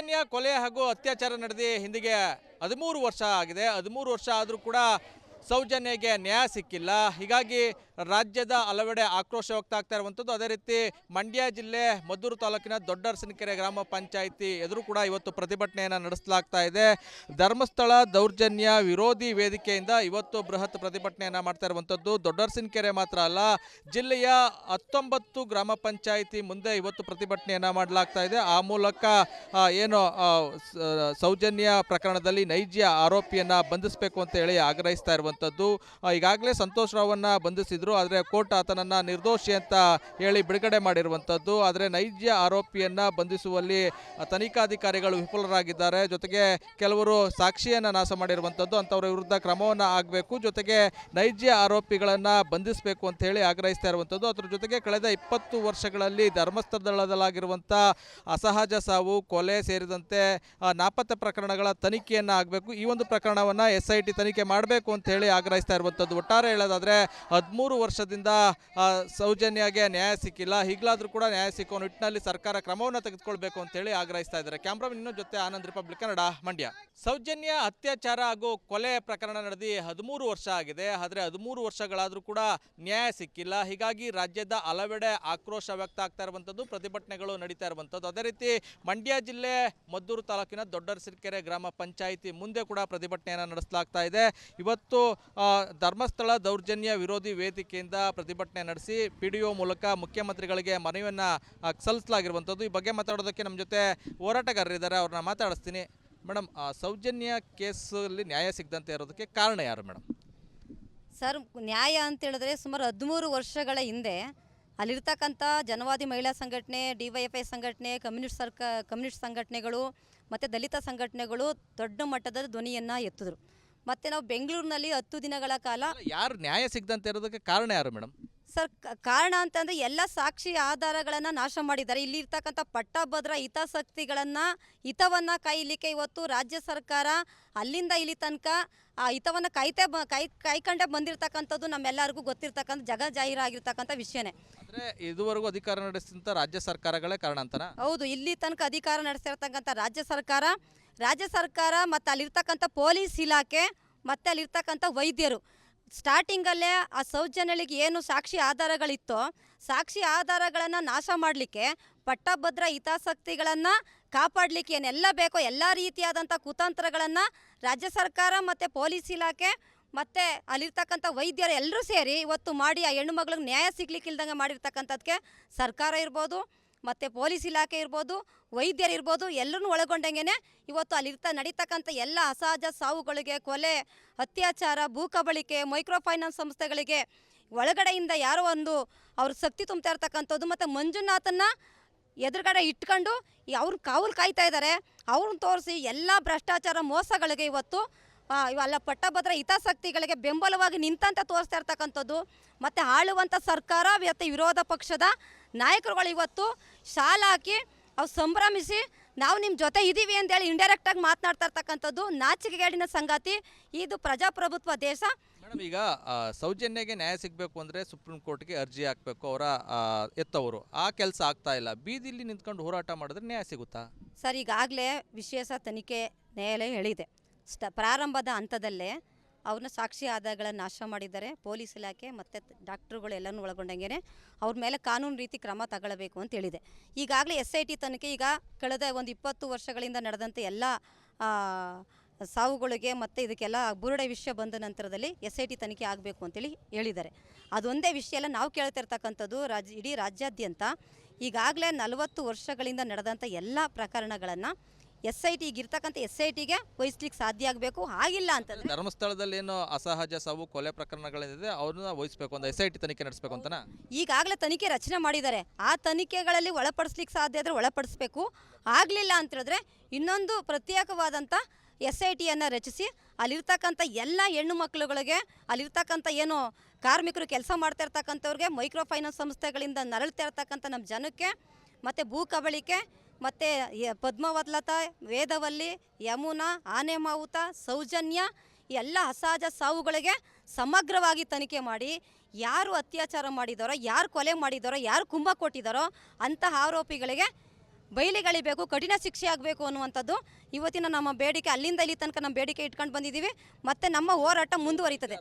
ಸೌಜನ್ಯ ಕೊಲೆ ಹಾಗೂ ಅತ್ಯಾಚಾರ ನಡೆದಿ ಹಿಂದಿಗೆ 13 ವರ್ಷ ಆಗಿದೆ. 13 ವರ್ಷ ಆದರೂ ಕೂಡ ಸೌಜನ್ಯಗೆ ನ್ಯಾಯ ಸಿಕ್ಕಿಲ್ಲ. ಹೀಗಾಗಿ ರಾಜ್ಯದ ಹಲವೆಡೆ ಆಕ್ರೋಶ ವ್ಯಕ್ತ ಆಗ್ತಾ ಇರುವಂಥದ್ದು. ಅದೇ ರೀತಿ ಮಂಡ್ಯ ಜಿಲ್ಲೆ ಮದ್ದೂರು ತಾಲೂಕಿನ ದೊಡ್ಡರಸಿನಕೆರೆ ಗ್ರಾಮ ಪಂಚಾಯಿತಿ ಎದುರು ಕೂಡ ಇವತ್ತು ಪ್ರತಿಭಟನೆಯನ್ನು ನಡೆಸಲಾಗ್ತಾ ಇದೆ. ಧರ್ಮಸ್ಥಳ ದೌರ್ಜನ್ಯ ವಿರೋಧಿ ವೇದಿಕೆಯಿಂದ ಇವತ್ತು ಬೃಹತ್ ಪ್ರತಿಭಟನೆಯನ್ನು ಮಾಡ್ತಾ ಇರುವಂಥದ್ದು. ದೊಡ್ಡರಸಿನಕೆರೆ ಮಾತ್ರ ಅಲ್ಲ, ಜಿಲ್ಲೆಯ 19 ಗ್ರಾಮ ಪಂಚಾಯಿತಿ ಮುಂದೆ ಇವತ್ತು ಪ್ರತಿಭಟನೆಯನ್ನು ಮಾಡಲಾಗ್ತಾ ಇದೆ. ಆ ಮೂಲಕ ಏನು ಸೌಜನ್ಯ ಪ್ರಕರಣದಲ್ಲಿ ನೈಜ ಆರೋಪಿಯನ್ನು ಬಂಧಿಸಬೇಕು ಅಂತ ಹೇಳಿ ಆಗ್ರಹಿಸ್ತಾ ಇರುವಂಥದ್ದು. ಈಗಾಗಲೇ ಸಂತೋಷ್ ರಾವನ್ನ ಬಂಧಿಸಿದ್ರು, ಆದರೆ ಕೋರ್ಟ್ ಆತನನ್ನು ನಿರ್ದೋಷಿ ಅಂತ ಹೇಳಿ ಬಿಡುಗಡೆ ಮಾಡಿರುವಂಥದ್ದು. ಆದರೆ ನೈಜ ಆರೋಪಿಯನ್ನು ಬಂಧಿಸುವಲ್ಲಿ ತನಿಖಾಧಿಕಾರಿಗಳು ವಿಫಲರಾಗಿದ್ದಾರೆ. ಜೊತೆಗೆ ಕೆಲವರು ಸಾಕ್ಷಿಯನ್ನು ನಾಶ ಮಾಡಿರುವಂಥದ್ದು. ಅಂಥವರ ವಿರುದ್ಧ ಕ್ರಮವನ್ನು ಆಗಬೇಕು, ಜೊತೆಗೆ ನೈಜ ಆರೋಪಿಗಳನ್ನು ಬಂಧಿಸಬೇಕು ಅಂತ ಹೇಳಿ ಆಗ್ರಹಿಸ್ತಾ ಇರುವಂಥದ್ದು. ಅದರ ಜೊತೆಗೆ ಕಳೆದ 20 ವರ್ಷಗಳಲ್ಲಿ ಧರ್ಮಸ್ಥಳದಲ್ಲಾಗಿರುವಂಥ ಅಸಹಜ ಸಾವು, ಕೊಲೆ ಸೇರಿದಂತೆ ನಾಪತ್ತೆ ಪ್ರಕರಣಗಳ ತನಿಖೆಯನ್ನು ಆಗಬೇಕು. ಈ ಒಂದು ಪ್ರಕರಣವನ್ನು SIT ತನಿಖೆ ಮಾಡಬೇಕು ಅಂತ ಹೇಳಿ ಆಗ್ರಹಿಸ್ತಾ ಇರುವಂಥದ್ದು. ಒಟ್ಟಾರೆ ಹೇಳೋದಾದರೆ 13 ವರ್ಷದಿಂದ ಸೌಜನ್ಯಗೆ ನ್ಯಾಯ ಸಿಕ್ಕಿಲ್ಲ. ಈಗಲಾದರೂ ಕೂಡ ನ್ಯಾಯ ಸಿಕ್ಕೋ ನಿಟ್ಟಿನಲ್ಲಿ ಸರ್ಕಾರ ಕ್ರಮವನ್ನು ತೆಗೆದುಕೊಳ್ಬೇಕು ಅಂತ ಹೇಳಿ ಆಗ್ರಹಿಸ್ತಾ ಇದ್ದಾರೆ. ಕ್ಯಾಮ್ರಾಮನ್ ಇನ್ನೊಂದು ಜೊತೆ ಆನಂದ್, ರಿಪಬ್ಲಿಕ್ ಕನ್ನಡ, ಮಂಡ್ಯ. ಸೌಜನ್ಯ ಅತ್ಯಾಚಾರ ಹಾಗೂ ಕೊಲೆ ಪ್ರಕರಣ ನಡೆದಿ 13 ವರ್ಷ ಆಗಿದೆ. ಆದರೆ 13 ವರ್ಷಗಳಾದರೂ ಕೂಡ ನ್ಯಾಯ ಸಿಕ್ಕಿಲ್ಲ. ಹೀಗಾಗಿ ರಾಜ್ಯದ ಹಲವೆಡೆ ಆಕ್ರೋಶ ವ್ಯಕ್ತ ಆಗ್ತಾ ಇರುವಂಥದ್ದು, ಪ್ರತಿಭಟನೆಗಳು ನಡೀತಾ ಇರುವಂಥದ್ದು. ಅದೇ ರೀತಿ ಮಂಡ್ಯ ಜಿಲ್ಲೆ ಮದ್ದೂರು ತಾಲೂಕಿನ ದೊಡ್ಡರಸಿನಕೆರೆ ಗ್ರಾಮ ಪಂಚಾಯಿತಿ ಮುಂದೆ ಕೂಡ ಪ್ರತಿಭಟನೆಯನ್ನು ನಡೆಸಲಾಗ್ತಾ ಇದೆ. ಇವತ್ತು ಧರ್ಮಸ್ಥಳ ದೌರ್ಜನ್ಯ ವಿರೋಧಿ ವೇದಿಕೆಯಿಂದ ಪ್ರತಿಭಟನೆ ನಡೆಸಿ PDO ಮೂಲಕ ಮುಖ್ಯಮಂತ್ರಿಗಳಿಗೆ ಮನವಿಯನ್ನು ಸಲ್ಲಿಸಲಾಗಿರುವಂಥದ್ದು. ಈ ಬಗ್ಗೆ ಮಾತಾಡೋದಕ್ಕೆ ನಮ್ಮ ಜೊತೆ ಹೋರಾಟಗಾರರಿದ್ದಾರೆ, ಅವ್ರನ್ನ ಮಾತಾಡಿಸ್ತೀನಿ. ಮೇಡಮ್, ಸೌಜನ್ಯ ಕೇಸಲ್ಲಿ ನ್ಯಾಯ ಸಿಗದಂತೆ ಇರೋದಕ್ಕೆ ಕಾರಣ ಯಾರು ಮೇಡಮ್? ಸರ್, ನ್ಯಾಯ ಅಂತ ಹೇಳಿದ್ರೆ ಸುಮಾರು 13 ವರ್ಷಗಳ ಹಿಂದೆ ಅಲ್ಲಿರ್ತಕ್ಕಂಥ ಜನವಾದಿ ಮಹಿಳಾ ಸಂಘಟನೆ, DYFI ಸಂಘಟನೆ, ಕಮ್ಯುನಿಸ್ಟ್ ಸಂಘಟನೆಗಳು ಮತ್ತು ದಲಿತ ಸಂಘಟನೆಗಳು ದೊಡ್ಡ ಮಟ್ಟದ ಧ್ವನಿಯನ್ನು ಎತ್ತಿದ್ರು. ಮತ್ತು ನಾವು ಬೆಂಗಳೂರಿನಲ್ಲಿ 10 ದಿನಗಳ ಕಾಲ ಯಾರು ನ್ಯಾಯ ಸಿಗದಂತೆ ಇರೋದಕ್ಕೆ ಕಾರಣ ಯಾರು ಮೇಡಮ್? ಸರ್, ಕಾರಣ ಅಂತಂದರೆ ಎಲ್ಲ ಸಾಕ್ಷಿ ಆಧಾರಗಳನ್ನು ನಾಶ ಮಾಡಿದ್ದಾರೆ. ಇಲ್ಲಿರ್ತಕ್ಕಂಥ ಪಟ್ಟಭದ್ರ ಹಿತವನ್ನು ಕಾಯಲಿಕ್ಕೆ ಇವತ್ತು ರಾಜ್ಯ ಸರ್ಕಾರ ಅಲ್ಲಿಂದ ಇಲ್ಲಿ ತನಕ ಆ ಹಿತವನ್ನು ಕಾಯ್ಕೊಂಡೇ ಬಂದಿರತಕ್ಕಂಥದ್ದು ನಮ್ಮೆಲ್ಲರಿಗೂ ಗೊತ್ತಿರ್ತಕ್ಕಂಥ ಜಗಜಾಹೀರಾಗಿರ್ತಕ್ಕಂಥ ವಿಷಯನೇ. ಅಂದರೆ ಇದುವರೆಗೂ ಅಧಿಕಾರ ನಡೆಸಿದಂಥ ರಾಜ್ಯ ಸರ್ಕಾರಗಳೇ ಕಾರಣ ಅಂತನಾ? ಹೌದು, ಇಲ್ಲಿ ತನಕ ಅಧಿಕಾರ ನಡೆಸಿರ್ತಕ್ಕಂಥ ರಾಜ್ಯ ಸರ್ಕಾರ ಮತ್ತು ಅಲ್ಲಿರ್ತಕ್ಕಂಥ ಪೊಲೀಸ್ ಇಲಾಖೆ ಮತ್ತು ಅಲ್ಲಿರ್ತಕ್ಕಂಥ ವೈದ್ಯರು ಸ್ಟಾರ್ಟಿಂಗಲ್ಲೇ ಆ ಸೌಜನ್ಯಳಿಗೆ ಏನು ಸಾಕ್ಷಿ ಆಧಾರಗಳಿತ್ತೋ ಸಾಕ್ಷಿ ಆಧಾರಗಳನ್ನು ನಾಶ ಮಾಡಲಿಕ್ಕೆ, ಪಟ್ಟಭದ್ರ ಹಿತಾಸಕ್ತಿಗಳನ್ನು ಕಾಪಾಡಲಿಕ್ಕೆ ಏನೆಲ್ಲ ಬೇಕೋ ಎಲ್ಲ ರೀತಿಯಾದಂಥ ಕುತಂತ್ರಗಳನ್ನು ರಾಜ್ಯ ಸರ್ಕಾರ ಮತ್ತು ಪೊಲೀಸ್ ಇಲಾಖೆ ಮತ್ತು ಅಲ್ಲಿರ್ತಕ್ಕಂಥ ವೈದ್ಯರು ಎಲ್ಲರೂ ಸೇರಿ ಇವತ್ತು ಮಾಡಿ ಆ ಹೆಣ್ಣು ಮಗಳಿಗೆ ನ್ಯಾಯ ಸಿಗ್ಲಿಕ್ಕಿಲ್ದಂಗೆ ಮಾಡಿರ್ತಕ್ಕಂಥದ್ದಕ್ಕೆ ಸರ್ಕಾರ ಇರ್ಬೋದು, ಮತ್ತು ಪೊಲೀಸ್ ಇಲಾಖೆ ಇರ್ಬೋದು, ವೈದ್ಯರು ಇರ್ಬೋದು, ಎಲ್ಲರೂ ಒಳಗೊಂಡಂಗೆ ಇವತ್ತು ನಡೀತಕ್ಕಂಥ ಎಲ್ಲ ಅಸಹಜ ಸಾವುಗಳಿಗೆ, ಕೊಲೆ, ಅತ್ಯಾಚಾರ, ಭೂಕಬಳಿಕೆ, ಮೈಕ್ರೋ ಫೈನಾನ್ಸ್ ಸಂಸ್ಥೆಗಳಿಗೆ ಒಳಗಡೆಯಿಂದ ಯಾರೋ ಒಂದು ಅವ್ರ ಶಕ್ತಿ ತುಂಬ್ತಾ ಇರ್ತಕ್ಕಂಥದ್ದು. ಮತ್ತು ಮಂಜುನಾಥನ್ನ ಎದುರುಗಡೆ ಇಟ್ಕೊಂಡು ಅವ್ರು ಕಾವಲು ಕಾಯ್ತಾ ಇದ್ದಾರೆ. ಅವ್ರನ್ನ ತೋರಿಸಿ ಎಲ್ಲ ಭ್ರಷ್ಟಾಚಾರ ಮೋಸಗಳಿಗೆ ಇವತ್ತು ಇವೆಲ್ಲ ಪಟ್ಟಭದ್ರ ಹಿತಾಸಕ್ತಿಗಳಿಗೆ ಬೆಂಬಲವಾಗಿ ನಿಂತಂತ ತೋರಿಸ್ತಾ ಇರ್ತಕ್ಕಂಥದ್ದು. ಮತ್ತು ಆಳುವಂಥ ಸರ್ಕಾರ ಮತ್ತು ವಿರೋಧ ಪಕ್ಷದ ನಾಯಕರುಗಳು ಇವತ್ತು ಶಾಲೆ ಹಾಕಿ ಅವ್ರು ಸಂಭ್ರಮಿಸಿ ನಾವು ನಿಮ್ಮ ಜೊತೆ ಇದ್ದೀವಿ ಅಂತೇಳಿ ಇಂಡೈರೆಕ್ಟಾಗಿ ಮಾತನಾಡ್ತಾ ಇರ್ತಕ್ಕಂಥದ್ದು ನಾಚಿಕೆಗೇಡಿನ ಸಂಗತಿ. ಇದು ಪ್ರಜಾಪ್ರಭುತ್ವ ದೇಶ. ಮೇಡಮ್, ಈಗ ಸೌಜನ್ಯಗೆ ನ್ಯಾಯ ಸಿಗಬೇಕು ಅಂದರೆ ಸುಪ್ರೀಂ ಕೋರ್ಟ್ಗೆ ಅರ್ಜಿ ಹಾಕಬೇಕು, ಅವರ ಎತ್ತವರು ಆ ಕೆಲಸ ಆಗ್ತಾ ಇಲ್ಲ. ಬೀದಿಲಿ ನಿಂತ್ಕೊಂಡು ಹೋರಾಟ ಮಾಡಿದ್ರೆ ನ್ಯಾಯ ಸಿಗುತ್ತಾ? ಸರ್, ಈಗಾಗಲೇ ವಿಶೇಷ ತನಿಖೆ ನ್ಯಾಯಾಲಯ ಹೇಳಿದೆ, ಪ್ರಾರಂಭದ ಹಂತದಲ್ಲೇ ಅವ್ರನ್ನ ಸಾಕ್ಷಿ ಆಧಾರಗಳನ್ನು ನಾಶ ಮಾಡಿದ್ದಾರೆ. ಪೊಲೀಸ್ ಇಲಾಖೆ ಮತ್ತು ಡಾಕ್ಟ್ರುಗಳು ಎಲ್ಲನೂ ಒಳಗೊಂಡಂಗೆ ಅವ್ರ ಮೇಲೆ ಕಾನೂನು ರೀತಿ ಕ್ರಮ ತಗೊಳ್ಳಬೇಕು ಅಂತ ಹೇಳಿದೆ. ಈಗಾಗಲೇ SIT ತನಿಖೆ ಈಗ ಕಳೆದ ಒಂದು 20 ವರ್ಷಗಳಿಂದ ನಡೆದಂಥ ಎಲ್ಲ ಸಾವುಗಳಿಗೆ ಮತ್ತು ಇದಕ್ಕೆಲ್ಲ ಬುರುಡೆ ವಿಷಯ ಬಂದ ನಂತರದಲ್ಲಿ SIT ತನಿಖೆ ಆಗಬೇಕು ಅಂತೇಳಿ ಹೇಳಿದ್ದಾರೆ. ಅದೊಂದೇ ವಿಷಯ ಎಲ್ಲ ನಾವು ಕೇಳ್ತಿರ್ತಕ್ಕಂಥದ್ದು ಇಡೀ ರಾಜ್ಯಾದ್ಯಂತ ಈಗಾಗಲೇ 40 ವರ್ಷಗಳಿಂದ ನಡೆದಂಥ ಎಲ್ಲ ಪ್ರಕರಣಗಳನ್ನು SIT ಇರ್ತಕ್ಕಂಥ SITಗೆ ವಹಿಸ್ಲಿಕ್ಕೆ ಸಾಧ್ಯ ಆಗಬೇಕು. ಆಗಿಲ್ಲ ಅಂತಂದರೆ ಧರ್ಮಸ್ಥಳದಲ್ಲಿ ಏನು ಅಸಹಜ ಸಾವು ಕೊಲೆ ಪ್ರಕರಣಗಳಿದೆ ಅವ್ರನ್ನ ವಹಿಸಬೇಕು ಅಂತ SIT ತನಿಖೆ ನಡೆಸಬೇಕು ಅಂತನಾ? ಈಗಾಗಲೇ ತನಿಖೆ ರಚನೆ ಮಾಡಿದ್ದಾರೆ. ಆ ತನಿಖೆಗಳಲ್ಲಿ ಒಳಪಡಿಸ್ಲಿಕ್ಕೆ ಸಾಧ್ಯ ಆದರೆ ಒಳಪಡಿಸ್ಬೇಕು. ಆಗಲಿಲ್ಲ ಅಂತ ಹೇಳಿದ್ರೆ ಇನ್ನೊಂದು ಪ್ರತ್ಯೇಕವಾದಂಥ SITಯನ್ನು ರಚಿಸಿ ಅಲ್ಲಿರ್ತಕ್ಕಂಥ ಎಲ್ಲ ಹೆಣ್ಣು ಮಕ್ಕಳುಗಳಿಗೆ, ಅಲ್ಲಿರ್ತಕ್ಕಂಥ ಏನು ಕಾರ್ಮಿಕರು ಕೆಲಸ ಮಾಡ್ತಾ ಇರ್ತಕ್ಕಂಥವ್ರಿಗೆ, ಮೈಕ್ರೋ ಫೈನಾನ್ಸ್ ಸಂಸ್ಥೆಗಳಿಂದ ನರಳ್ತಾ ಇರ್ತಕ್ಕಂಥ ನಮ್ಮ ಜನಕ್ಕೆ, ಮತ್ತು ಭೂ ಕಬಳಿಕೆ, ಮತ್ತು ಪದ್ಮಾವತ್ಲತಾ, ವೇದವಲ್ಲಿ, ಯಮುನಾ, ಆನೆಮಾವುತ, ಸೌಜನ್ಯ ಎಲ್ಲ ಅಸಹಜ ಸಾವುಗಳಿಗೆ ಸಮಗ್ರವಾಗಿ ತನಿಖೆ ಮಾಡಿ ಯಾರು ಅತ್ಯಾಚಾರ ಮಾಡಿದಾರೋ, ಯಾರು ಕೊಲೆ ಮಾಡಿದಾರೋ, ಯಾರು ಕುಂಭ ಕೊಟ್ಟಿದ್ದಾರೋ ಅಂತಹ ಆರೋಪಿಗಳಿಗೆ ಬಯಲಿಗಳಿಬೇಕು, ಕಠಿಣ ಶಿಕ್ಷೆ ಆಗಬೇಕು ಅನ್ನುವಂಥದ್ದು ಇವತ್ತಿನ ನಮ್ಮ ಬೇಡಿಕೆ. ಅಲ್ಲಿಂದ ಇಲ್ಲಿ ತನಕ ನಮ್ಮ ಬೇಡಿಕೆ ಇಟ್ಕೊಂಡು ಬಂದಿದ್ದೀವಿ. ಮತ್ತು ನಮ್ಮ ಹೋರಾಟ ಮುಂದುವರಿತದೆ.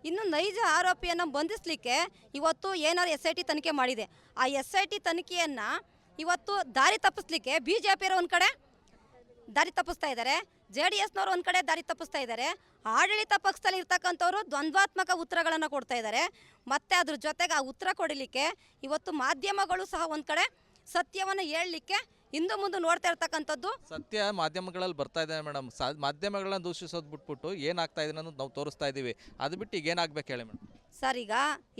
ಇನ್ನು ನೈಜ ಆರೋಪಿಯನ್ನು ಬಂಧಿಸಲಿಕ್ಕೆ ಇವತ್ತು ಏನಾದ್ರು SIT ತನಿಖೆ ಮಾಡಿದೆ. ಆ SIT ತನಿಖೆಯನ್ನು ಇವತ್ತು ದಾರಿ ತಪ್ಪಿಸ್ಲಿಕ್ಕೆ BJP ಒಂದು ಕಡೆ ದಾರಿ ತಪ್ಪಿಸ್ತಾ ಇದ್ದಾರೆ, JDSನವರು ಒಂದು ಕಡೆ ದಾರಿ ತಪ್ಪಿಸ್ತಾ ಇದ್ದಾರೆ, ಆಡಳಿತ ಪಕ್ಷದಲ್ಲಿ ಇರ್ತಕ್ಕಂಥವ್ರು ದ್ವಂದ್ವಾತ್ಮಕ ಉತ್ತರಗಳನ್ನು ಕೊಡ್ತಾ ಇದ್ದಾರೆ. ಮತ್ತು ಅದ್ರ ಜೊತೆಗೆ ಆ ಉತ್ತರ ಕೊಡಲಿಕ್ಕೆ ಇವತ್ತು ಮಾಧ್ಯಮಗಳು ಸಹ ಒಂದು ಕಡೆ ಸತ್ಯವನ್ನು ಹೇಳಲಿಕ್ಕೆ ಹಿಂದೆ ಮುಂದೆ ನೋಡ್ತಾ ಇರ್ತಕ್ಕಂಥದ್ದು. ಸತ್ಯ ಮಾಧ್ಯಮಗಳಲ್ಲಿ ಬರ್ತಾ ಇದೆ ಮೇಡಮ್. ಮಾಧ್ಯಮಗಳನ್ನ ದೂಷಿಸೋದು ಬಿಟ್ಬಿಟ್ಟು ಏನಾಗ್ತಾ ಇದೆ ಅನ್ನೋದು ನಾವು ತೋರಿಸ್ತಾ ಇದ್ದೀವಿ. ಅದು ಬಿಟ್ಟು ಈಗ ಏನಾಗಬೇಕು ಹೇಳಿ ಮೇಡಮ್? ಸರ್, ಈಗ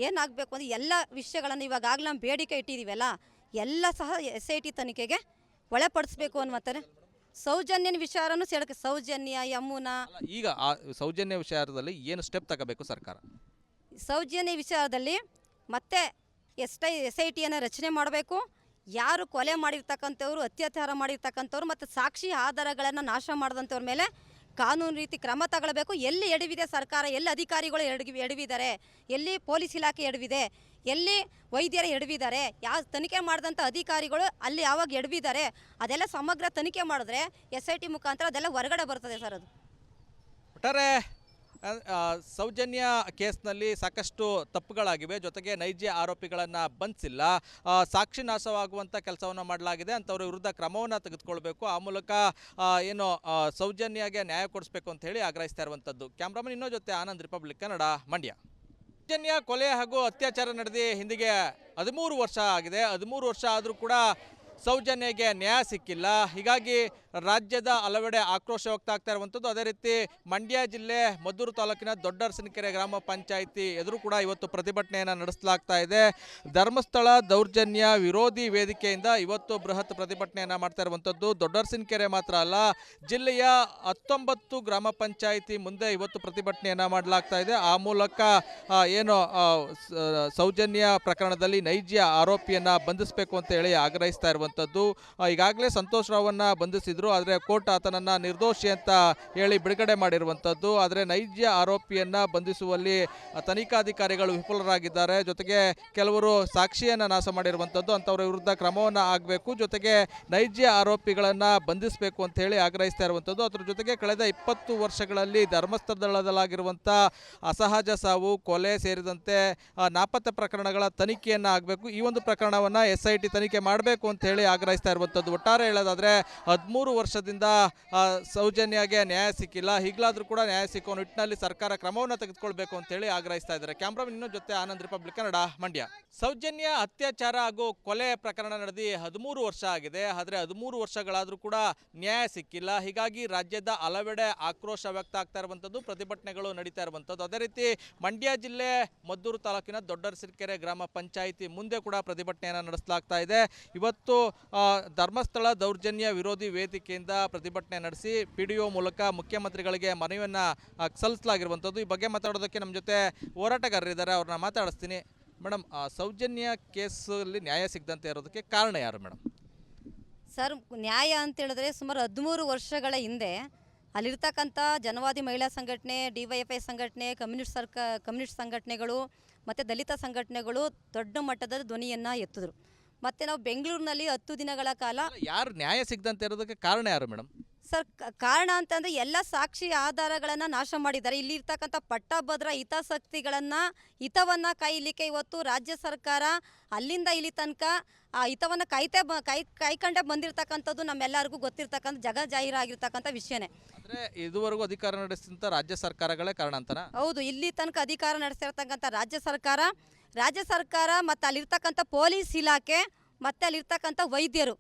ಏನಾಗಬೇಕು ಅಂದರೆ ಎಲ್ಲ ವಿಷಯಗಳನ್ನು ಇವಾಗಲೇ ನಾವು ಬೇಡಿಕೆ ಇಟ್ಟಿದ್ದೀವಲ್ಲ, ಎಲ್ಲ ಸಹ SIT ತನಿಖೆಗೆ ಒಳಪಡಿಸ್ಬೇಕು ಅನ್ನುವಂತಾರೆ. ಸೌಜನ್ಯನ ವಿಚಾರನೂ ಸೇಳಕ್ಕೆ, ಸೌಜನ್ಯ, ಯಮುನಾ, ಈಗ ಆ ಸೌಜನ್ಯ ವಿಚಾರದಲ್ಲಿ ಏನು ಸ್ಟೆಪ್ ತಗೋಬೇಕು ಸರ್ಕಾರ? ಸೌಜನ್ಯ ವಿಚಾರದಲ್ಲಿ ಮತ್ತೆ SITಯನ್ನು ರಚನೆ ಮಾಡಬೇಕು. ಯಾರು ಕೊಲೆ ಮಾಡಿರ್ತಕ್ಕಂಥವ್ರು, ಅತ್ಯಾಚಾರ ಮಾಡಿರ್ತಕ್ಕಂಥವ್ರು ಮತ್ತು ಸಾಕ್ಷಿ ಆಧಾರಗಳನ್ನು ನಾಶ ಮಾಡಿದಂಥವ್ರ ಮೇಲೆ ಕಾನೂನು ರೀತಿ ಕ್ರಮ ತಗೊಳ್ಬೇಕು. ಎಲ್ಲಿ ಎಡವಿದೆ ಸರ್ಕಾರ, ಎಲ್ಲಿ ಅಧಿಕಾರಿಗಳು ಎಡವಿದ್ದಾರೆ, ಎಲ್ಲಿ ಪೊಲೀಸ್ ಇಲಾಖೆ ಎಡವಿದೆ, ಎಲ್ಲಿ ವೈದ್ಯರು ಎಡವಿದ್ದಾರೆ, ಯಾವ ತನಿಖೆ ಮಾಡಿದಂಥ ಅಧಿಕಾರಿಗಳು ಅಲ್ಲಿ ಯಾವಾಗ ಎಡವಿದ್ದಾರೆ, ಅದೆಲ್ಲ ಸಮಗ್ರ ತನಿಖೆ ಮಾಡಿದ್ರೆ SIT ಮುಖಾಂತರ ಅದೆಲ್ಲ ಹೊರಗಡೆ ಬರ್ತದೆ ಸರ್. ಅದು ಒಟ್ಟಾರೆ ಸೌಜನ್ಯ ಕೇಸ್ನಲ್ಲಿ ಸಾಕಷ್ಟು ತಪ್ಪುಗಳಾಗಿವೆ, ಜೊತೆಗೆ ನೈಜ ಆರೋಪಿಗಳನ್ನು ಬಂಧಿಸಿಲ್ಲ, ಸಾಕ್ಷಿ ನಾಶವಾಗುವಂಥ ಕೆಲಸವನ್ನು ಮಾಡಲಾಗಿದೆ. ಅಂಥವ್ರ ವಿರುದ್ಧ ಕ್ರಮವನ್ನು ತೆಗೆದುಕೊಳ್ಬೇಕು. ಆ ಮೂಲಕ ಏನು ಸೌಜನ್ಯಗೆ ನ್ಯಾಯ ಕೊಡಿಸ್ಬೇಕು ಅಂತ ಹೇಳಿ ಆಗ್ರಹಿಸ್ತಾ ಇರುವಂಥದ್ದು. ಕ್ಯಾಮ್ರಾಮನ್ ಇನ್ನೋ ಜೊತೆ ಆನಂದ್, ರಿಪಬ್ಲಿಕ್ ಕನ್ನಡ, ಮಂಡ್ಯ. ಸೌಜನ್ಯ ಕೊಲೆ ಹಾಗೂ ಅತ್ಯಾಚಾರ ನಡೆದು ಹಿಂದಿಗೆ 13 ವರ್ಷ ಆಗಿದೆ. 13 ವರ್ಷ ಆದರೂ ಕೂಡ ಸೌಜನ್ಯಗೆ ನ್ಯಾಯ ಸಿಕ್ಕಿಲ್ಲ. ಹೀಗಾಗಿ ರಾಜ್ಯದ ಹಲವೆಡೆ ಆಕ್ರೋಶ ವ್ಯಕ್ತ ಇರುವಂಥದ್ದು. ಅದೇ ರೀತಿ ಮಂಡ್ಯ ಜಿಲ್ಲೆ ಮದ್ದೂರು ತಾಲೂಕಿನ ದೊಡ್ಡರಸಿನಕೆರೆ ಗ್ರಾಮ ಪಂಚಾಯಿತಿ ಎದುರು ಕೂಡ ಇವತ್ತು ಪ್ರತಿಭಟನೆಯನ್ನು ನಡೆಸಲಾಗ್ತಾ ಇದೆ. ಧರ್ಮಸ್ಥಳ ದೌರ್ಜನ್ಯ ವಿರೋಧಿ ವೇದಿಕೆಯಿಂದ ಇವತ್ತು ಬೃಹತ್ ಪ್ರತಿಭಟನೆಯನ್ನು ಮಾಡ್ತಾ ಇರುವಂಥದ್ದು. ದೊಡ್ಡರಸಿನಕೆರೆ ಮಾತ್ರ ಅಲ್ಲ, ಜಿಲ್ಲೆಯ 19 ಗ್ರಾಮ ಪಂಚಾಯಿತಿ ಮುಂದೆ ಇವತ್ತು ಪ್ರತಿಭಟನೆಯನ್ನು ಮಾಡಲಾಗ್ತಾ ಇದೆ. ಆ ಮೂಲಕ ಏನು ಸೌಜನ್ಯ ಪ್ರಕರಣದಲ್ಲಿ ನೈಜ ಆರೋಪಿಯನ್ನು ಬಂಧಿಸಬೇಕು ಅಂತ ಹೇಳಿ ಆಗ್ರಹಿಸ್ತಾ ಇರುವಂಥದ್ದು. ಈಗಾಗಲೇ ಸಂತೋಷ್ ರಾವನ್ನ ಬಂಧಿಸಿದ್ರು, ಆದರೆ ಕೋರ್ಟ್ ಆತನನ್ನು ನಿರ್ದೋಷಿ ಅಂತ ಹೇಳಿ ಬಿಡುಗಡೆ ಮಾಡಿರುವಂಥದ್ದು. ಆದರೆ ನೈಜ ಆರೋಪಿಯನ್ನು ಬಂಧಿಸುವಲ್ಲಿ ತನಿಖಾಧಿಕಾರಿಗಳು ವಿಫಲರಾಗಿದ್ದಾರೆ. ಜೊತೆಗೆ ಕೆಲವರು ಸಾಕ್ಷಿಯನ್ನು ನಾಶ ಮಾಡಿರುವಂಥದ್ದು. ಅಂಥವ್ರ ವಿರುದ್ಧ ಕ್ರಮವನ್ನು ಆಗಬೇಕು, ಜೊತೆಗೆ ನೈಜ ಆರೋಪಿಗಳನ್ನು ಬಂಧಿಸಬೇಕು ಅಂತ ಹೇಳಿ ಆಗ್ರಹಿಸ್ತಾ ಇರುವಂಥದ್ದು. ಅದ್ರ ಜೊತೆಗೆ ಕಳೆದ 20 ವರ್ಷಗಳಲ್ಲಿ ಧರ್ಮಸ್ಥಳದಲ್ಲಾಗಿರುವಂಥ ಅಸಹಜ ಸಾವು, ಕೊಲೆ ಸೇರಿದಂತೆ ನಾಪತ್ತೆ ಪ್ರಕರಣಗಳ ತನಿಖೆಯನ್ನು ಆಗಬೇಕು. ಈ ಒಂದು ಪ್ರಕರಣವನ್ನು SIT ತನಿಖೆ ಮಾಡಬೇಕು ಅಂತ ಹೇಳಿ ಆಗ್ರಹಿಸ್ತಾ ಇರುವಂಥದ್ದು. ಒಟ್ಟಾರೆ ಹೇಳೋದಾದರೆ 13 ವರ್ಷದಿಂದ ಸೌಜನ್ಯಗೆ ನ್ಯಾಯ ಸಿಕ್ಕಿಲ್ಲ. ಈಗಲಾದರೂ ಕೂಡ ನ್ಯಾಯ ಸಿಕ್ಕೋ ನಿಟ್ಟಿನಲ್ಲಿ ಸರ್ಕಾರ ಕ್ರಮವನ್ನು ತೆಗೆದುಕೊಳ್ಬೇಕು ಅಂತ ಹೇಳಿ ಆಗ್ರಹಿಸ್ತಾ ಇದ್ದಾರೆ. ಕ್ಯಾಮ್ರಾಮನ್ ಇನ್ನೊಂದು ಜೊತೆ ಆನಂದ್, ರಿಪಬ್ಲಿಕ್ ಕನ್ನಡ, ಮಂಡ್ಯ. ಸೌಜನ್ಯ ಅತ್ಯಾಚಾರ ಹಾಗೂ ಕೊಲೆ ಪ್ರಕರಣ ನಡೆದು 13 ವರ್ಷ ಆಗಿದೆ. ಆದರೆ 13 ವರ್ಷಗಳಾದರೂ ಕೂಡ ನ್ಯಾಯ ಸಿಕ್ಕಿಲ್ಲ. ಹೀಗಾಗಿ ರಾಜ್ಯದ ಹಲವೆಡೆ ಆಕ್ರೋಶ ವ್ಯಕ್ತ ಆಗ್ತಾ ಇರುವಂಥದ್ದು, ಪ್ರತಿಭಟನೆಗಳು ನಡೀತಾ ಇರುವಂಥದ್ದು. ಅದೇ ರೀತಿ ಮಂಡ್ಯ ಜಿಲ್ಲೆ ಮದ್ದೂರು ತಾಲೂಕಿನ ದೊಡ್ಡರಸಿನಕೆರೆ ಗ್ರಾಮ ಪಂಚಾಯಿತಿ ಮುಂದೆ ಕೂಡ ಪ್ರತಿಭಟನೆಯನ್ನು ನಡೆಸಲಾಗ್ತಾ ಇದೆ. ಇವತ್ತು ಧರ್ಮಸ್ಥಳ ದೌರ್ಜನ್ಯ ವಿರೋಧಿ ವೇದಿಕೆಯಿಂದ ಪ್ರತಿಭಟನೆ ನಡೆಸಿ PDO ಮೂಲಕ ಮುಖ್ಯಮಂತ್ರಿಗಳಿಗೆ ಮನವಿಯನ್ನು ಸಲ್ಲಿಸಲಾಗಿರುವಂಥದ್ದು. ಈ ಬಗ್ಗೆ ಮಾತಾಡೋದಕ್ಕೆ ನಮ್ಮ ಜೊತೆ ಹೋರಾಟಗಾರರಿದ್ದಾರೆ, ಅವ್ರನ್ನ ಮಾತಾಡಿಸ್ತೀನಿ. ಮೇಡಮ್, ಸೌಜನ್ಯ ಕೇಸಲ್ಲಿ ನ್ಯಾಯ ಸಿಗದಂತೆ ಇರೋದಕ್ಕೆ ಕಾರಣ ಯಾರು ಮೇಡಮ್? ಸರ್, ನ್ಯಾಯ ಅಂತ ಹೇಳಿದ್ರೆ ಸುಮಾರು 13 ವರ್ಷಗಳ ಹಿಂದೆ ಅಲ್ಲಿರ್ತಕ್ಕಂಥ ಜನವಾದಿ ಮಹಿಳಾ ಸಂಘಟನೆ, DYFI ಸಂಘಟನೆ, ಕಮ್ಯುನಿಸ್ಟ್ ಸಂಘಟನೆಗಳು ಮತ್ತು ದಲಿತ ಸಂಘಟನೆಗಳು ದೊಡ್ಡ ಮಟ್ಟದ ಧ್ವನಿಯನ್ನು ಎತ್ತಿದ್ರು. ಮತ್ತು ನಾವು ಬೆಂಗಳೂರಿನಲ್ಲಿ 10 ದಿನಗಳ ಕಾಲ ಯಾರು ನ್ಯಾಯ ಸಿಗದಂತೆ ಇರೋದಕ್ಕೆ ಕಾರಣ ಯಾರು ಮೇಡಮ್? ಸರ್, ಕಾರಣ ಅಂತಂದರೆ ಎಲ್ಲ ಸಾಕ್ಷಿ ಆಧಾರಗಳನ್ನು ನಾಶ ಮಾಡಿದ್ದಾರೆ. ಇಲ್ಲಿ ಇರ್ತಕ್ಕಂಥ ಪಟ್ಟಭದ್ರ ಹಿತವನ್ನು ಕಾಯಲಿಕ್ಕೆ ಇವತ್ತು ರಾಜ್ಯ ಸರ್ಕಾರ ಅಲ್ಲಿಂದ ಇಲ್ಲಿ ತನಕ ಆ ಹಿತವನ್ನು ಕಾಯ್ಕೊಂಡೇ ಬಂದಿರತಕ್ಕಂಥದ್ದು ನಮ್ಮೆಲ್ಲರಿಗೂ ಗೊತ್ತಿರ್ತಕ್ಕಂಥ ಜಗಜಾಹೀರಾಗಿರ್ತಕ್ಕಂಥ ವಿಷಯನೇ. ಅಂದರೆ ಇದುವರೆಗೂ ಅಧಿಕಾರ ನಡೆಸಿದಂಥ ರಾಜ್ಯ ಸರ್ಕಾರಗಳೇ ಕಾರಣ ಅಂತನಾ? ಹೌದು, ಇಲ್ಲಿ ತನಕ ಅಧಿಕಾರ ನಡೆಸಿರ್ತಕ್ಕಂಥ ರಾಜ್ಯ ಸರ್ಕಾರ ಮತ್ತು ಅಲ್ಲಿರ್ತಕ್ಕಂಥ ಪೊಲೀಸ್ ಇಲಾಖೆ ಮತ್ತು ಅಲ್ಲಿರ್ತಕ್ಕಂಥ ವೈದ್ಯರು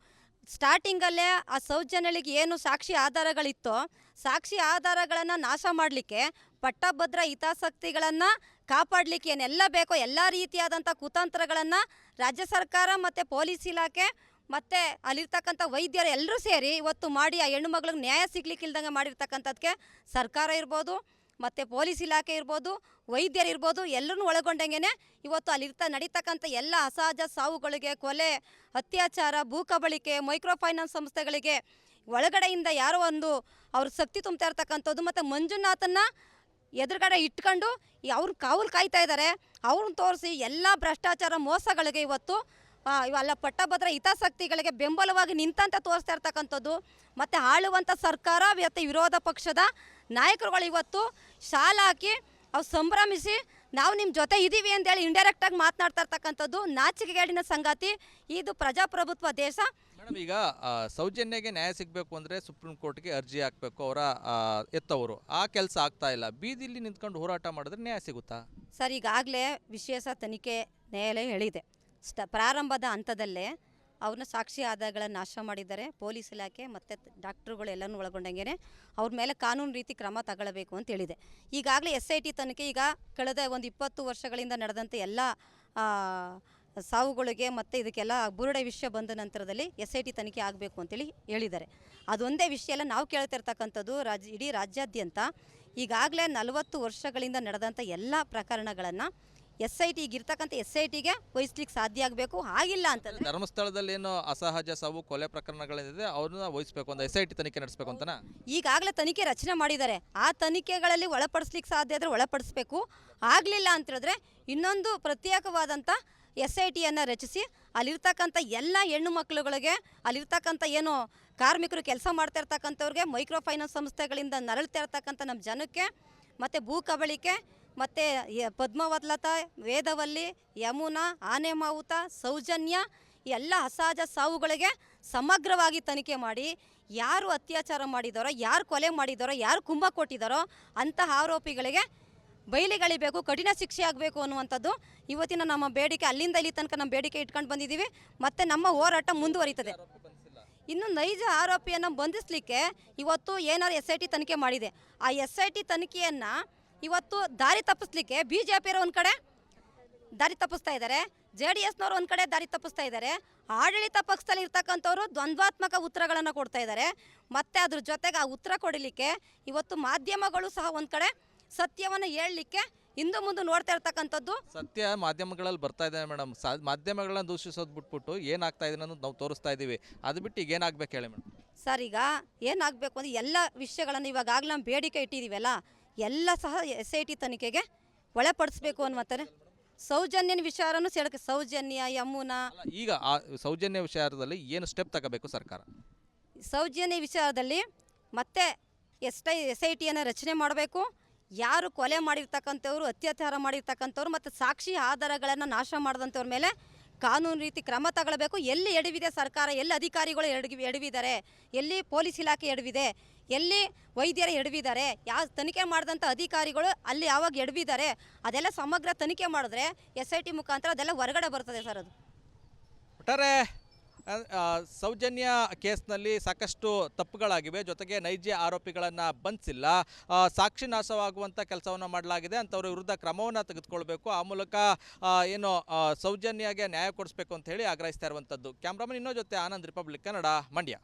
ಸ್ಟಾರ್ಟಿಂಗಲ್ಲೇ ಆ ಸೌಜನ್ಯಳಿಗೆ ಏನು ಸಾಕ್ಷಿ ಆಧಾರಗಳಿತ್ತೋ ಸಾಕ್ಷಿ ಆಧಾರಗಳನ್ನು ನಾಶ ಮಾಡಲಿಕ್ಕೆ, ಪಟ್ಟಭದ್ರ ಹಿತಾಸಕ್ತಿಗಳನ್ನು ಕಾಪಾಡಲಿಕ್ಕೆ ಏನೆಲ್ಲ ಬೇಕೋ ಎಲ್ಲ ರೀತಿಯಾದಂಥ ಕುತಂತ್ರಗಳನ್ನು ರಾಜ್ಯ ಸರ್ಕಾರ ಮತ್ತು ಪೊಲೀಸ್ ಇಲಾಖೆ ಮತ್ತು ಅಲ್ಲಿರ್ತಕ್ಕಂಥ ವೈದ್ಯರು ಎಲ್ಲರೂ ಸೇರಿ ಇವತ್ತು ಮಾಡಿ ಆ ಹೆಣ್ಣು ಮಗಳಿಗೆ ನ್ಯಾಯ ಸಿಗ್ಲಿಕ್ಕಿಲ್ದಂಗೆ ಮಾಡಿರ್ತಕ್ಕಂಥದ್ದಕ್ಕೆ ಸರ್ಕಾರ ಇರ್ಬೋದು, ಮತ್ತು ಪೊಲೀಸ್ ಇಲಾಖೆ ಇರ್ಬೋದು, ವೈದ್ಯರು ಇರ್ಬೋದು, ಎಲ್ಲರೂ ಒಳಗೊಂಡಂಗೆ ಇವತ್ತು ನಡೀತಕ್ಕಂಥ ಎಲ್ಲ ಅಸಹಜ ಸಾವುಗಳಿಗೆ, ಕೊಲೆ, ಅತ್ಯಾಚಾರ, ಭೂ ಕಬಳಿಕೆ, ಮೈಕ್ರೋ ಫೈನಾನ್ಸ್ ಸಂಸ್ಥೆಗಳಿಗೆ ಒಳಗಡೆಯಿಂದ ಯಾರೋ ಒಂದು ಅವ್ರ ಶಕ್ತಿ ತುಂಬ್ತಾ ಇರ್ತಕ್ಕಂಥದ್ದು. ಮತ್ತು ಮಂಜುನಾಥನ್ನು ಎದುರುಗಡೆ ಇಟ್ಕೊಂಡು ಅವ್ರು ಕಾವಲು ಕಾಯ್ತಾ ಇದ್ದಾರೆ. ಅವ್ರನ್ನ ತೋರಿಸಿ ಎಲ್ಲ ಭ್ರಷ್ಟಾಚಾರ ಮೋಸಗಳಿಗೆ ಇವತ್ತು ಇವೆಲ್ಲ ಪಟ್ಟಭದ್ರ ಹಿತಾಸಕ್ತಿಗಳಿಗೆ ಬೆಂಬಲವಾಗಿ ನಿಂತಂತ ತೋರಿಸ್ತಾ ಇರ್ತಕ್ಕಂಥದ್ದು. ಮತ್ತು ಆಳುವಂಥ ಸರ್ಕಾರ ಮತ್ತು ವಿರೋಧ ಪಕ್ಷದ ನಾಯಕರುಗಳು ಇವತ್ತು ಶಾಲೆ ಹಾಕಿ ಅವ್ರು ಸಂಭ್ರಮಿಸಿ ನಾವು ನಿಮ್ಮ ಜೊತೆ ಇದ್ದೀವಿ ಅಂತೇಳಿ ಇಂಡೈರೆಕ್ಟಾಗಿ ಮಾತನಾಡ್ತಾ ಇರ್ತಕ್ಕಂಥದ್ದು ನಾಚಿಕೆಗೇಡಿನ ಸಂಗತಿ. ಇದು ಪ್ರಜಾಪ್ರಭುತ್ವ ದೇಶ. ಮೇಡಮ್, ಈಗ ಸೌಜನ್ಯಗೆ ನ್ಯಾಯ ಸಿಗಬೇಕು ಅಂದರೆ ಸುಪ್ರೀಂ ಕೋರ್ಟ್ಗೆ ಅರ್ಜಿ ಹಾಕಬೇಕು, ಅವರ ಎತ್ತವರು ಆ ಕೆಲಸ ಆಗ್ತಾ ಇಲ್ಲ. ಬೀದಿಲಿ ನಿಂತ್ಕೊಂಡು ಹೋರಾಟ ಮಾಡಿದ್ರೆ ನ್ಯಾಯ ಸಿಗುತ್ತಾ? ಸರ್, ಈಗಾಗಲೇ ವಿಶೇಷ ತನಿಖೆ ನ್ಯಾಯಾಲಯ ಹೇಳಿದೆ, ಪ್ರಾರಂಭದ ಹಂತದಲ್ಲೇ ಅವ್ರನ್ನ ಸಾಕ್ಷಿ ಆಧಾರಗಳನ್ನು ನಾಶ ಮಾಡಿದ್ದಾರೆ. ಪೊಲೀಸ್ ಇಲಾಖೆ ಮತ್ತು ಡಾಕ್ಟ್ರುಗಳು ಎಲ್ಲನೂ ಒಳಗೊಂಡಂಗೆ ಅವ್ರ ಮೇಲೆ ಕಾನೂನು ರೀತಿ ಕ್ರಮ ತಗೊಳ್ಳಬೇಕು ಅಂತ ಹೇಳಿದೆ. ಈಗಾಗಲೇ SIT ತನಿಖೆ ಈಗ ಕಳೆದ ಒಂದು 20 ವರ್ಷಗಳಿಂದ ನಡೆದಂಥ ಎಲ್ಲ ಸಾವುಗಳಿಗೆ ಮತ್ತು ಇದಕ್ಕೆಲ್ಲ ಬುರುಡೆ ವಿಷಯ ಬಂದ ನಂತರದಲ್ಲಿ SIT ತನಿಖೆ ಆಗಬೇಕು ಅಂತೇಳಿ ಹೇಳಿದ್ದಾರೆ. ಅದೊಂದೇ ವಿಷಯ ಅಲ್ಲ, ನಾವು ಕೇಳ್ತಿರ್ತಕ್ಕಂಥದ್ದು ಇಡೀ ರಾಜ್ಯಾದ್ಯಂತ ಈಗಾಗಲೇ 40 ವರ್ಷಗಳಿಂದ ನಡೆದಂಥ ಎಲ್ಲ ಪ್ರಕರಣಗಳನ್ನು ಇರ್ತಕ್ಕಂಥ SITಗೆ ವಹಿಸ್ಲಿಕ್ಕೆ ಸಾಧ್ಯ ಆಗಬೇಕು. ಆಗಿಲ್ಲ ಅಂತಂದರೆ ಧರ್ಮಸ್ಥಳದಲ್ಲಿ ಏನು ಅಸಹಜ ಸಾವು ಕೊಲೆ ಪ್ರಕರಣಗಳಿದೆ ಅವ್ರನ್ನ ವಹಿಸಬೇಕು ಅಂತ SIT ತನಿಖೆ ನಡೆಸಬೇಕು ಅಂತನಾ? ಈಗಾಗಲೇ ತನಿಖೆ ರಚನೆ ಮಾಡಿದ್ದಾರೆ. ಆ ತನಿಖೆಗಳಲ್ಲಿ ಒಳಪಡಿಸ್ಲಿಕ್ಕೆ ಸಾಧ್ಯ ಆದರೆ ಒಳಪಡಿಸ್ಬೇಕು. ಆಗಲಿಲ್ಲ ಅಂತ ಹೇಳಿದ್ರೆ ಇನ್ನೊಂದು ಪ್ರತ್ಯೇಕವಾದಂಥ SITಯನ್ನು ರಚಿಸಿ ಅಲ್ಲಿರ್ತಕ್ಕಂಥ ಎಲ್ಲ ಹೆಣ್ಣು ಮಕ್ಕಳುಗಳಿಗೆ, ಅಲ್ಲಿರ್ತಕ್ಕಂಥ ಏನು ಕಾರ್ಮಿಕರು ಕೆಲಸ ಮಾಡ್ತಾ ಇರ್ತಕ್ಕಂಥವ್ರಿಗೆ, ಮೈಕ್ರೋ ಫೈನಾನ್ಸ್ ಸಂಸ್ಥೆಗಳಿಂದ ನರಳ್ತಾ ಇರ್ತಕ್ಕಂಥ ನಮ್ಮ ಜನಕ್ಕೆ, ಮತ್ತು ಭೂ ಕಬಳಿಕೆ, ಮತ್ತು ಪದ್ಮಾವತ್ಲತಾ, ವೇದವಲ್ಲಿ, ಯಮುನಾ, ಆನೆ ಮಾವುತ, ಸೌಜನ್ಯ ಎಲ್ಲ ಅಸಹಜ ಸಾವುಗಳಿಗೆ ಸಮಗ್ರವಾಗಿ ತನಿಖೆ ಮಾಡಿ ಯಾರು ಅತ್ಯಾಚಾರ ಮಾಡಿದಾರೋ, ಯಾರು ಕೊಲೆ ಮಾಡಿದಾರೋ, ಯಾರು ಕುಂಭ ಕೊಟ್ಟಿದ್ದಾರೋ ಅಂತಹ ಆರೋಪಿಗಳಿಗೆ ಬಯಲಿಗಳಿಬೇಕು, ಕಠಿಣ ಶಿಕ್ಷೆ ಆಗಬೇಕು ಅನ್ನುವಂಥದ್ದು ಇವತ್ತಿನ ನಮ್ಮ ಬೇಡಿಕೆ. ಅಲ್ಲಿಂದ ಇಲ್ಲಿ ತನಕ ನಮ್ಮ ಬೇಡಿಕೆ ಇಟ್ಕೊಂಡು ಬಂದಿದ್ದೀವಿ. ಮತ್ತು ನಮ್ಮ ಹೋರಾಟ ಮುಂದುವರಿತದೆ. ಇನ್ನು ನೈಜ ಆರೋಪಿಯನ್ನು ಬಂಧಿಸಲಿಕ್ಕೆ ಇವತ್ತು ಏನಾದ್ರು SIT ತನಿಖೆ ಮಾಡಿದೆ. ಆ SIT ತನಿಖೆಯನ್ನು ಇವತ್ತು ದಾರಿ ತಪ್ಪಿಸ್ಲಿಕ್ಕೆ BJPಯವರು ಒಂದು ಕಡೆ ದಾರಿ ತಪ್ಪಿಸ್ತಾ ಇದ್ದಾರೆ, JDSನವರು ಒಂದು ಕಡೆ ದಾರಿ ತಪ್ಪಿಸ್ತಾ ಇದ್ದಾರೆ, ಆಡಳಿತ ಪಕ್ಷದಲ್ಲಿ ಇರ್ತಕ್ಕಂಥವ್ರು ದ್ವಂದ್ವಾತ್ಮಕ ಉತ್ತರಗಳನ್ನು ಕೊಡ್ತಾ ಇದ್ದಾರೆ. ಮತ್ತು ಅದ್ರ ಜೊತೆಗೆ ಆ ಉತ್ತರ ಕೊಡಲಿಕ್ಕೆ ಇವತ್ತು ಮಾಧ್ಯಮಗಳು ಸಹ ಒಂದು ಕಡೆ ಸತ್ಯವನ್ನು ಹೇಳಲಿಕ್ಕೆ ಹಿಂದೆ ಮುಂದೆ ನೋಡ್ತಾ ಇರ್ತಕ್ಕಂಥದ್ದು. ಸತ್ಯ ಮಾಧ್ಯಮಗಳಲ್ಲಿ ಬರ್ತಾ ಇದೆ ಮೇಡಮ್. ಮಾಧ್ಯಮಗಳನ್ನ ದೂಷಿಸೋದು ಬಿಟ್ಬಿಟ್ಟು ಏನಾಗ್ತಾ ಇದೆ ಅನ್ನೋದು ನಾವು ತೋರಿಸ್ತಾ ಇದ್ದೀವಿ. ಅದು ಬಿಟ್ಟು ಈಗ ಏನಾಗಬೇಕು ಹೇಳಿ ಮೇಡಮ್? ಸರ್, ಈಗ ಏನಾಗಬೇಕು ಅಂದರೆ ಎಲ್ಲ ವಿಷಯಗಳನ್ನು ಇವಾಗಲೇ ನಮ್ಮ ಬೇಡಿಕೆ ಇಟ್ಟಿದ್ದೀವಲ್ಲ, ಎಲ್ಲ ಸಹ SIT ತನಿಖೆಗೆ ಒಳಪಡಿಸ್ಬೇಕು ಅನ್ನುವಂತಾರೆ. ಸೌಜನ್ಯನ ವಿಚಾರನೂ ಸೇಳಕ್ಕೆ, ಸೌಜನ್ಯ, ಯಮುನಾ. ಈಗ ಆ ಸೌಜನ್ಯ ವಿಚಾರದಲ್ಲಿ ಏನು ಸ್ಟೆಪ್ ತಗೋಬೇಕು ಸರ್ಕಾರ? ಸೌಜನ್ಯ ವಿಚಾರದಲ್ಲಿ ಮತ್ತೆ SITಯನ್ನು ರಚನೆ ಮಾಡಬೇಕು. ಯಾರು ಕೊಲೆ ಮಾಡಿರ್ತಕ್ಕಂಥವ್ರು, ಅತ್ಯಾಚಾರ ಮಾಡಿರ್ತಕ್ಕಂಥವ್ರು ಮತ್ತು ಸಾಕ್ಷಿ ಆಧಾರಗಳನ್ನು ನಾಶ ಮಾಡಿದಂಥವ್ರ ಮೇಲೆ ಕಾನೂನು ರೀತಿ ಕ್ರಮ ತಗೊಳ್ಬೇಕು. ಎಲ್ಲಿ ಎಡವಿದೆ ಸರ್ಕಾರ, ಎಲ್ಲಿ ಅಧಿಕಾರಿಗಳು ಎಡವಿದ್ದಾರೆ, ಎಲ್ಲಿ ಪೊಲೀಸ್ ಇಲಾಖೆ ಎಡವಿದೆ, ಎಲ್ಲಿ ವೈದ್ಯರು ಎಡವಿದ್ದಾರೆ, ಯಾವ ತನಿಖೆ ಮಾಡಿದಂಥ ಅಧಿಕಾರಿಗಳು ಅಲ್ಲಿ ಯಾವಾಗ ಎಡವಿದ್ದಾರೆ ಅದೆಲ್ಲ ಸಮಗ್ರ ತನಿಖೆ ಮಾಡಿದ್ರೆ SIT ಮುಖಾಂತರ ಅದೆಲ್ಲ ಹೊರಗಡೆ ಬರ್ತದೆ ಸರ್. ಅದು ಒಟ್ಟಾರೆ ಸೌಜನ್ಯ ಕೇಸ್ನಲ್ಲಿ ಸಾಕಷ್ಟು ತಪ್ಪುಗಳಾಗಿವೆ, ಜೊತೆಗೆ ನೈಜ ಆರೋಪಿಗಳನ್ನು ಬಂಧಿಸಿಲ್ಲ, ಸಾಕ್ಷಿ ನಾಶವಾಗುವಂಥ ಕೆಲಸವನ್ನು ಮಾಡಲಾಗಿದೆ. ಅಂಥವ್ರ ವಿರುದ್ಧ ಕ್ರಮವನ್ನು ತೆಗೆದುಕೊಳ್ಬೇಕು. ಆ ಮೂಲಕ ಏನು ಸೌಜನ್ಯಗೆ ನ್ಯಾಯ ಕೊಡಿಸ್ಬೇಕು ಅಂತ ಹೇಳಿ ಆಗ್ರಹಿಸ್ತಾ ಇರುವಂಥದ್ದು. ಕ್ಯಾಮ್ರಾಮನ್ ಇನ್ನೋ ಜೊತೆ ಆನಂದ್, ರಿಪಬ್ಲಿಕ್ ಕನ್ನಡ, ಮಂಡ್ಯ.